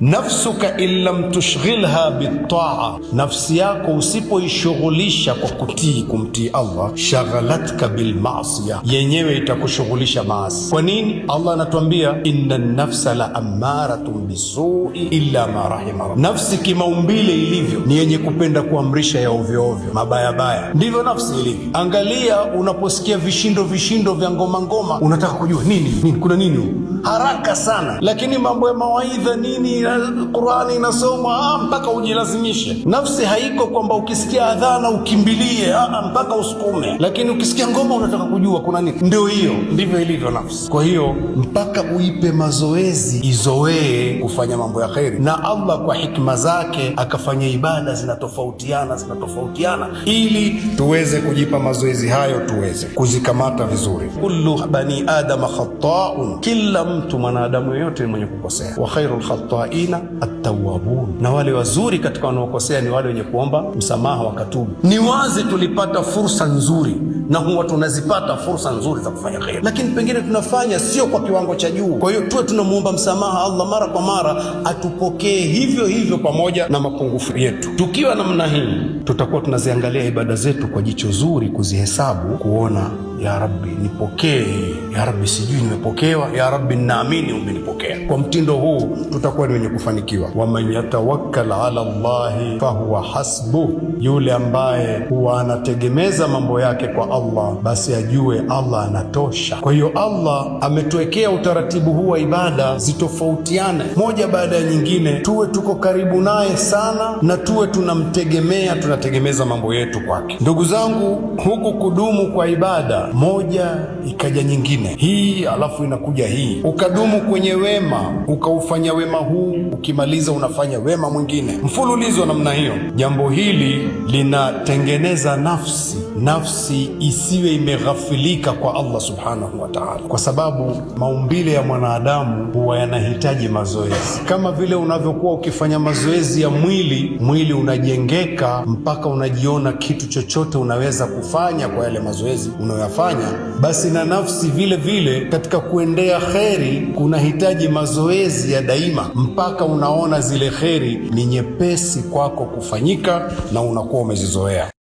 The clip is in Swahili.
Nafsuka in lam tushghilha bitaa, nafsi yako usipoishughulisha kwa kumtii Allah, shaghalatka bilmaasiya, yenyewe itakushughulisha maasi. Kwa nini? Allah anatuambia inna nafsa la ammaratun bisui illa ma rahima rabb. Nafsi kimaumbile ilivyo ni yenye kupenda kuamrisha ya ovyo ovyo, mabaya baya, ndivyo nafsi ilivyo. Angalia, unaposikia vishindo vya ngoma, unataka kujua nini kuna nini, haraka sana. Lakini mambo ya mawaidha nini, Qur'ani inasoma mpaka ujilazimishe. Nafsi haiko kwamba ukisikia adhana ukimbilie, mpaka usukume. Lakini ukisikia ngoma unataka kujua kuna nini. Ndio hiyo, ndivyo ilivyo nafsi. Kwa hiyo mpaka uipe mazoezi, izoee kufanya mambo ya kheri. Na Allah kwa hikma zake akafanya ibada zinatofautiana ili tuweze kujipa mazoezi hayo, tuweze kuzikamata vizuri. Kullu bani adama khata'un, kila mtu mwanadamu yote mwenye kukosea. Wa khairul khata'ina at-tawwabun, na wale wazuri katika wanaokosea ni wale wenye kuomba msamaha wakatubu. Ni wazi tulipata fursa nzuri, na huwa tunazipata fursa nzuri za kufanya kheri, lakini pengine tunafanya sio kwa kiwango cha juu. Kwa hiyo tuwe tunamuomba msamaha Allah mara kwa mara, atupokee hivyo pamoja na mapungufu yetu. Tukiwa namna hii, tutakuwa tunaziangalia ibada zetu kwa jicho zuri, kuzihesabu, kuona ya Rabbi nipokee, ya Rabbi sijui nimepokewa, ya Rabbi naamini umenipokea. Kwa mtindo huu tutakuwa ni wenye kufanikiwa. Waman yatawakkal ala Allahi fahuwa hasbuh, yule ambaye huwa anategemeza mambo yake kwa Allah, basi ajue Allah anatosha. Kwa hiyo Allah ametuwekea utaratibu huu wa ibada zitofautiane moja baada ya nyingine, tuwe tuko karibu naye sana, na tuwe tunategemeza mambo yetu kwake. Ndugu zangu, huku kudumu kwa ibada moja ikaja nyingine, hii alafu inakuja hii, ukadumu kwenye wema, ukaufanya wema huu, ukimaliza unafanya wema mwingine, mfululizo namna hiyo. Jambo hili linatengeneza nafsi isiwe imeghafilika kwa Allah subhanahu wa ta'ala, kwa sababu maumbile ya mwanadamu huwa yanahitaji mazoezi. Kama vile unavyokuwa ukifanya mazoezi ya mwili unajengeka mpaka unajiona kitu chochote unaweza kufanya kwa yale mazoezi unayoyafanya, basi na nafsi vile katika kuendea kheri kunahitaji mazoezi ya daima, mpaka unaona zile kheri ni nyepesi kwako kufanyika na unakuwa umezizoea.